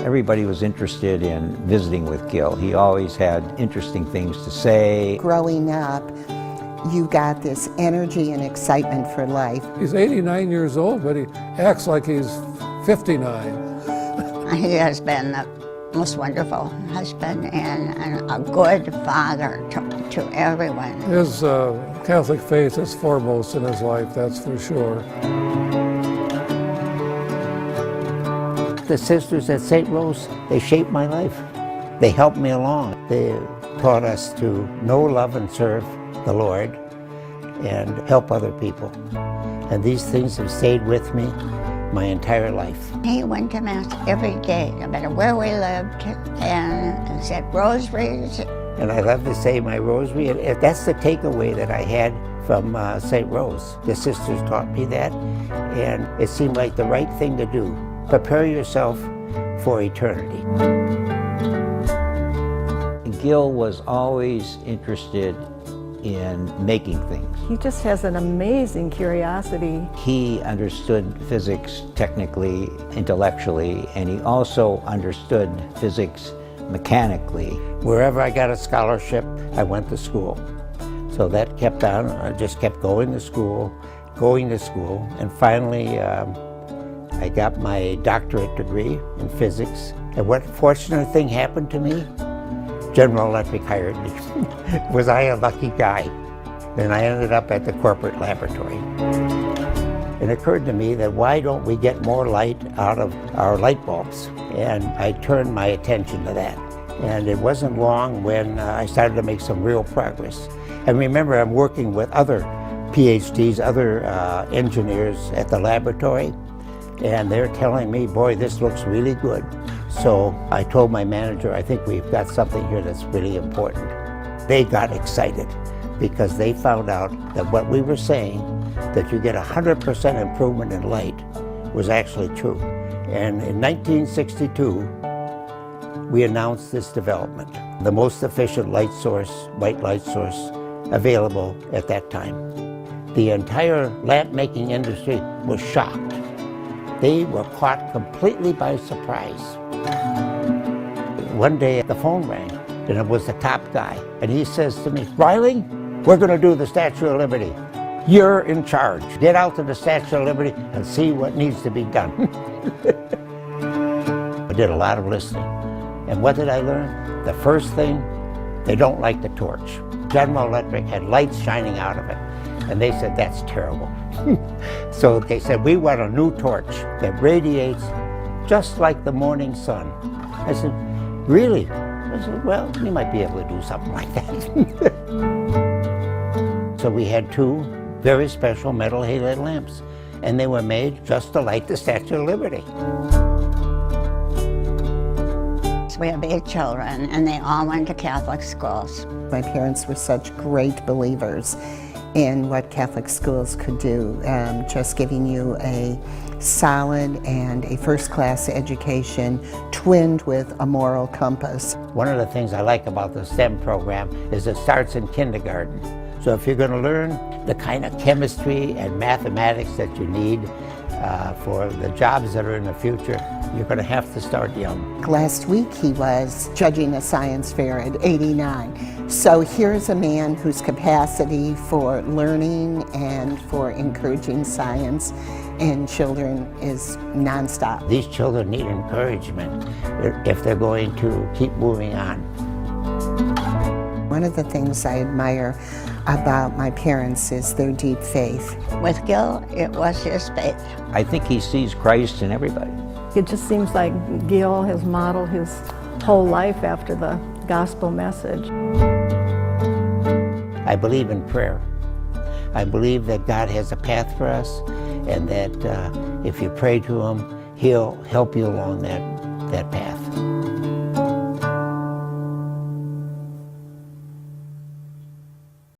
Everybody was interested in visiting with Gil. He always had interesting things to say. Growing up, you got this energy and excitement for life. He's 89 years old, but he acts like he's 59. He has been the most wonderful husband and a good father to everyone. His Catholic faith is foremost in his life, that's for sure. The sisters at St. Rose, they shaped my life. They helped me along. They taught us to know, love, and serve the Lord and help other people. And these things have stayed with me my entire life. He went to Mass every day, no matter where we lived, and said rosaries. And I love to say my rosary, and that's the takeaway that I had from St. Rose. The sisters taught me that, and it seemed like the right thing to do. Prepare yourself for eternity. Gil was always interested in making things. He just has an amazing curiosity. He understood physics technically, intellectually, and he also understood physics mechanically. Wherever I got a scholarship, I went to school. So that kept on. I just kept going to school, and finally I got my doctorate degree in physics. And what fortunate thing happened to me? General Electric hired me. Was I a lucky guy? And I ended up at the corporate laboratory. It occurred to me that why don't we get more light out of our light bulbs? And I turned my attention to that. And it wasn't long when I started to make some real progress. And remember, I'm working with other PhDs, other engineers at the laboratory, and they're telling me, boy, this looks really good. So I told my manager, I think we've got something here that's really important. They got excited because they found out that what we were saying, that you get 100% improvement in light, was actually true. And in 1962, we announced this development, the most efficient light source, white light source, available at that time. The entire lamp-making industry was shocked. They were caught completely by surprise. One day the phone rang, and it was the top guy, and he says to me, Reiling, we're going to do the Statue of Liberty. You're in charge. Get out to the Statue of Liberty and see what needs to be done. I did a lot of listening. And what did I learn? The first thing, they don't like the torch. General Electric had lights shining out of it, and they said, that's terrible. So they said, we want a new torch that radiates just like the morning sun. I said, really? I said, well, you might be able to do something like that. So we had two very special metal halide lamps, and they were made just to light the Statue of Liberty. We have 8 children, and they all went to Catholic schools. My parents were such great believers in what Catholic schools could do, just giving you a solid and a first-class education twinned with a moral compass. One of the things I like about the STEM program is it starts in kindergarten. So if you're going to learn the kind of chemistry and mathematics that you need for the jobs that are in the future, you're going to have to start young. Last week he was judging a science fair at 89. So here's a man whose capacity for learning and for encouraging science in children is nonstop. These children need encouragement if they're going to keep moving on. One of the things I admire about my parents is their deep faith. With Gil, it was his faith. I think he sees Christ in everybody. It just seems like Gil has modeled his whole life after the gospel message. I believe in prayer. I believe that God has a path for us, and that if you pray to Him, He'll help you along that path.